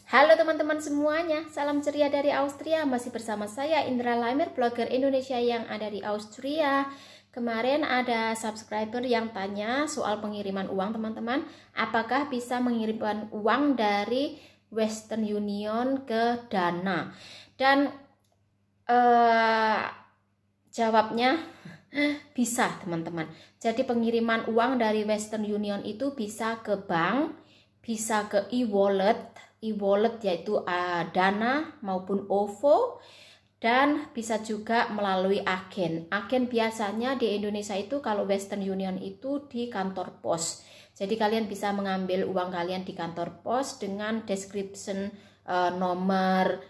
Halo teman-teman semuanya, salam ceria dari Austria. Masih bersama saya Indra Lamir, blogger Indonesia yang ada di Austria. Kemarin ada subscriber yang tanya soal pengiriman uang teman-teman. Apakah bisa mengirimkan uang dari Western Union ke Dana? Dan jawabnya bisa teman-teman. Jadi pengiriman uang dari Western Union itu bisa ke bank, bisa ke e-wallet yaitu Dana maupun OVO, dan bisa juga melalui agen. Agen biasanya di Indonesia itu kalau Western Union itu di kantor pos. Jadi kalian bisa mengambil uang kalian di kantor pos dengan description nomor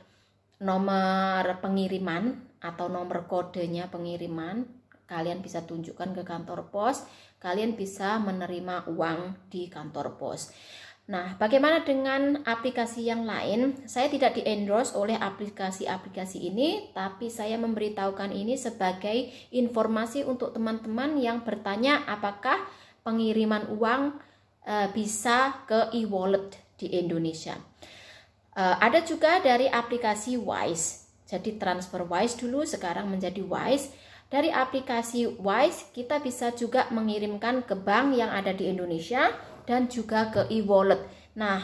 pengiriman atau nomor kodenya pengiriman. Kalian bisa tunjukkan ke kantor pos, kalian bisa menerima uang di kantor pos. Nah, bagaimana dengan aplikasi yang lain? Saya tidak di-endorse oleh aplikasi-aplikasi ini, tapi saya memberitahukan ini sebagai informasi untuk teman-teman yang bertanya apakah pengiriman uang bisa ke e-wallet di Indonesia. Ada juga dari aplikasi Wise. Jadi transfer Wise dulu, sekarang menjadi Wise. Dari aplikasi Wise kita bisa juga mengirimkan ke bank yang ada di Indonesia dan juga ke e-wallet. Nah,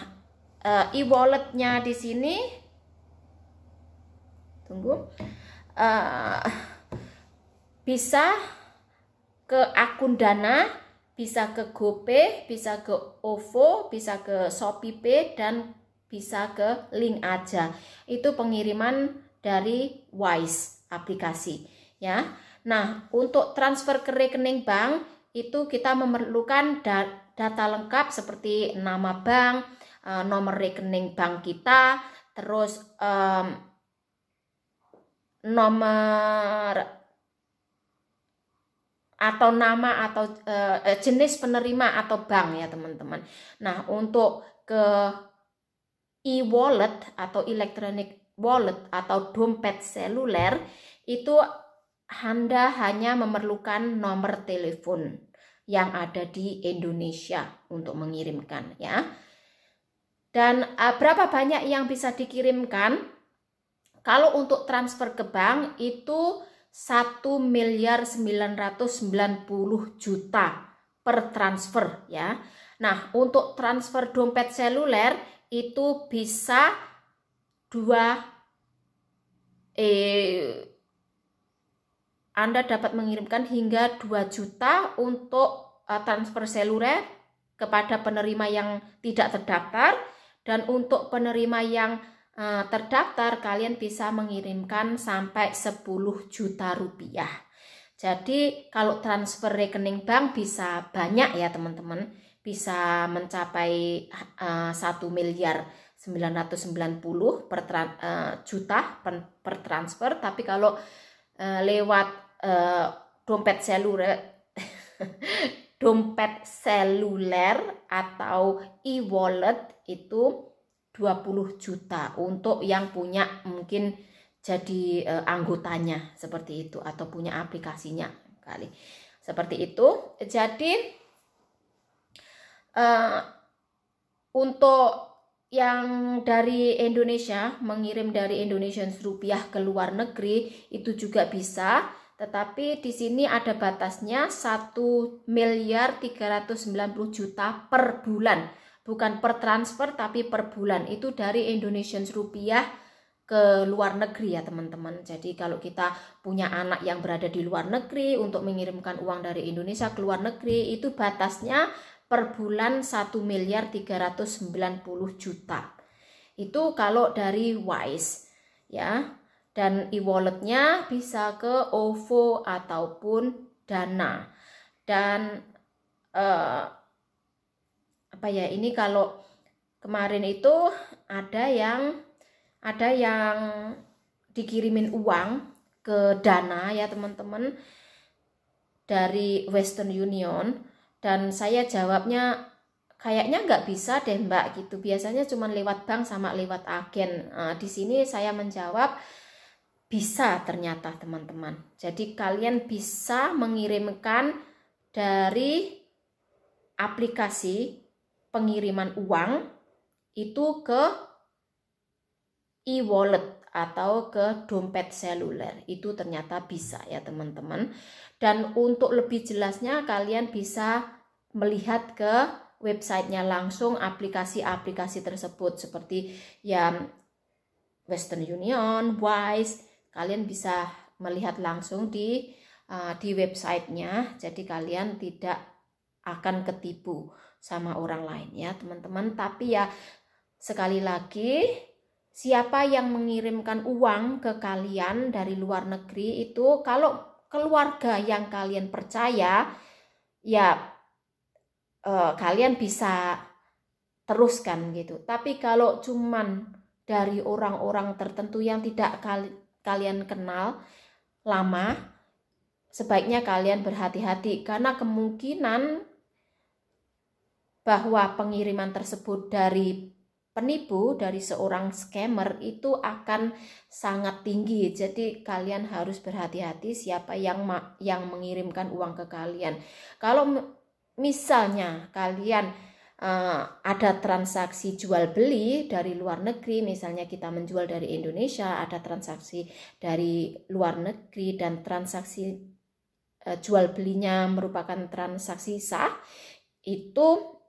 e-walletnya di sini, bisa ke akun Dana, bisa ke GoPay, bisa ke OVO, bisa ke ShopeePay, dan bisa ke link aja. Itu pengiriman dari Wise aplikasi, ya. Nah, untuk transfer ke rekening bank itu kita memerlukan data lengkap seperti nama bank, nomor rekening bank kita, terus nomor atau nama atau jenis penerima atau bank ya teman-teman. Nah, untuk ke e-wallet atau electronic wallet atau dompet seluler itu Anda hanya memerlukan nomor telepon yang ada di Indonesia untuk mengirimkan ya. Dan berapa banyak yang bisa dikirimkan? Kalau untuk transfer ke bank itu 1.990.000.000 per transfer ya. Nah, untuk transfer dompet seluler itu bisa Anda dapat mengirimkan hingga 2 juta untuk transfer seluler kepada penerima yang tidak terdaftar, dan untuk penerima yang terdaftar kalian bisa mengirimkan sampai 10 juta rupiah. Jadi kalau transfer rekening bank bisa banyak ya teman-teman, bisa mencapai 1.990 juta per transfer. Tapi kalau lewat dompet seluler atau e-wallet itu 20 juta untuk yang punya mungkin jadi anggotanya seperti itu atau punya aplikasinya kali seperti itu. Jadi untuk yang dari Indonesia, mengirim dari Indonesian rupiah ke luar negeri itu juga bisa, tetapi di sini ada batasnya 1.390.000.000 per bulan, bukan per transfer tapi per bulan. Itu dari Indonesian rupiah ke luar negeri ya teman-teman. Jadi kalau kita punya anak yang berada di luar negeri untuk mengirimkan uang dari Indonesia ke luar negeri itu batasnya per bulan 1.390.000.000. Itu kalau dari Wise ya. Dan e-walletnya bisa ke OVO ataupun Dana. Dan ini kalau kemarin itu ada yang dikirimin uang ke Dana ya teman-teman dari Western Union. Dan saya jawabnya kayaknya nggak bisa deh mbak gitu, biasanya cuma lewat bank sama lewat agen. Di sini saya menjawab bisa ternyata teman-teman. Jadi kalian bisa mengirimkan dari aplikasi pengiriman uang itu ke e-wallet atau ke dompet seluler. Itu ternyata bisa ya teman-teman. Dan untuk lebih jelasnya kalian bisa melihat ke websitenya langsung aplikasi-aplikasi tersebut seperti ya Western Union, Wise. Kalian bisa melihat langsung di websitenya. Jadi kalian tidak akan ketipu sama orang lain ya teman-teman. Tapi ya sekali lagi, siapa yang mengirimkan uang ke kalian dari luar negeri itu kalau keluarga yang kalian percaya ya kalian bisa teruskan gitu. Tapi kalau cuman dari orang-orang tertentu yang tidak kalian kenal lama, sebaiknya kalian berhati-hati karena kemungkinan bahwa pengiriman tersebut dari penipu, dari seorang scammer itu akan sangat tinggi. Jadi kalian harus berhati-hati siapa yang mengirimkan uang ke kalian. Kalau misalnya kalian ada transaksi jual beli dari luar negeri, misalnya kita menjual dari Indonesia, ada transaksi dari luar negeri dan transaksi jual belinya merupakan transaksi sah, itu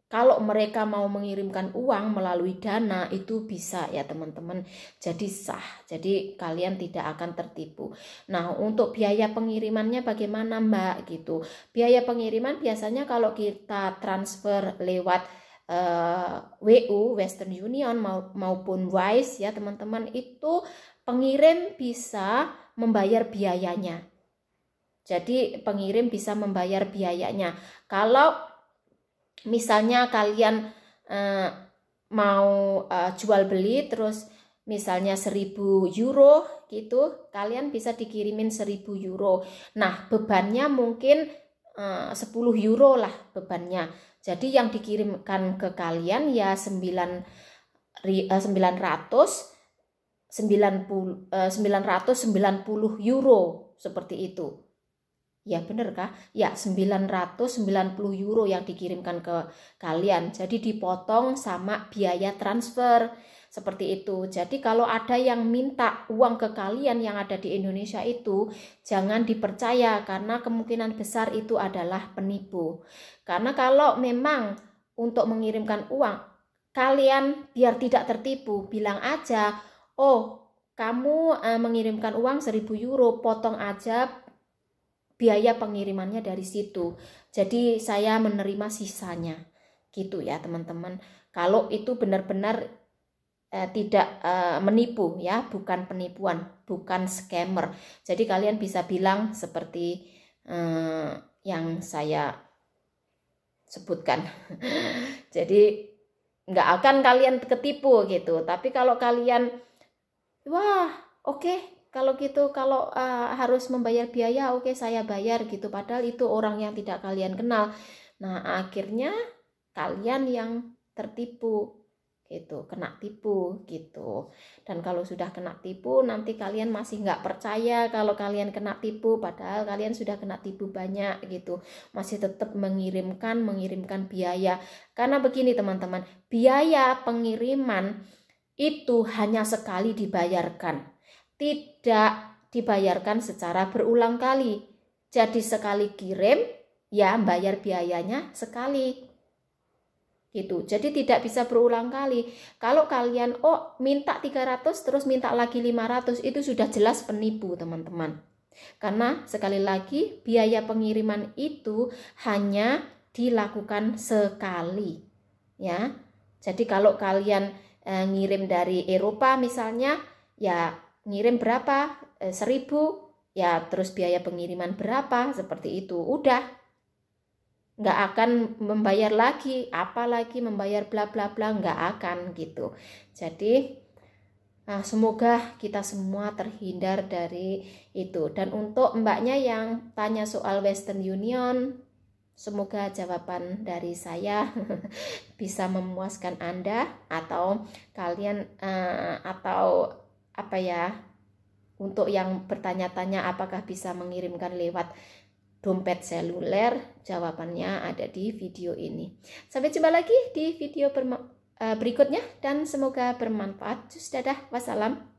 kalau mereka mau mengirimkan uang melalui Dana itu bisa ya teman-teman, jadi sah, jadi kalian tidak akan tertipu. Nah untuk biaya pengirimannya bagaimana Mbak gitu? Biaya pengiriman biasanya kalau kita transfer lewat WU, Western Union maupun Wise ya teman-teman, itu pengirim bisa membayar biayanya. Jadi pengirim bisa membayar biayanya. Kalau misalnya kalian mau jual beli terus misalnya 1.000 euro gitu, kalian bisa dikirimin 1.000 euro. Nah bebannya mungkin 10 euro lah bebannya. Jadi yang dikirimkan ke kalian ya 990 euro seperti itu. Ya bener kah? Ya 990 euro yang dikirimkan ke kalian. Jadi dipotong sama biaya transfer. Seperti itu. Jadi kalau ada yang minta uang ke kalian yang ada di Indonesia itu, jangan dipercaya karena kemungkinan besar itu adalah penipu. Karena kalau memang untuk mengirimkan uang, kalian biar tidak tertipu, bilang aja, oh kamu mengirimkan uang 1.000 euro, potong aja biaya pengirimannya dari situ. Jadi saya menerima sisanya. Gitu ya teman-teman. Kalau itu benar-benar tidak menipu ya, bukan penipuan, bukan scammer. Jadi kalian bisa bilang seperti yang saya sebutkan. Jadi nggak akan kalian ketipu gitu. Tapi kalau kalian wah oke, kalau gitu kalau harus membayar biaya, oke saya bayar gitu. Padahal itu orang yang tidak kalian kenal. Nah akhirnya kalian yang tertipu gitu, kena tipu gitu. Dan kalau sudah kena tipu nanti kalian masih nggak percaya kalau kalian kena tipu, padahal kalian sudah kena tipu banyak gitu, masih tetap mengirimkan biaya. Karena begini teman-teman, biaya pengiriman itu hanya sekali dibayarkan, tidak dibayarkan secara berulang kali. Jadi sekali kirim ya bayar biayanya sekali gitu. Jadi tidak bisa berulang kali. Kalau kalian minta 300 terus minta lagi 500, itu sudah jelas penipu teman-teman. Karena sekali lagi biaya pengiriman itu hanya dilakukan sekali ya. Jadi kalau kalian ngirim dari Eropa misalnya, ya ngirim berapa? 1.000 ya, terus biaya pengiriman berapa, seperti itu. Udah nggak akan membayar lagi, apalagi membayar bla bla bla, nggak akan gitu. Jadi semoga kita semua terhindar dari itu. Dan untuk mbaknya yang tanya soal Western Union, semoga jawaban dari saya bisa memuaskan Anda, atau kalian atau apa ya, untuk yang bertanya-tanya apakah bisa mengirimkan lewat dompet seluler, jawabannya ada di video ini. Sampai jumpa lagi di video berikutnya dan semoga bermanfaat. Dadah, wassalam.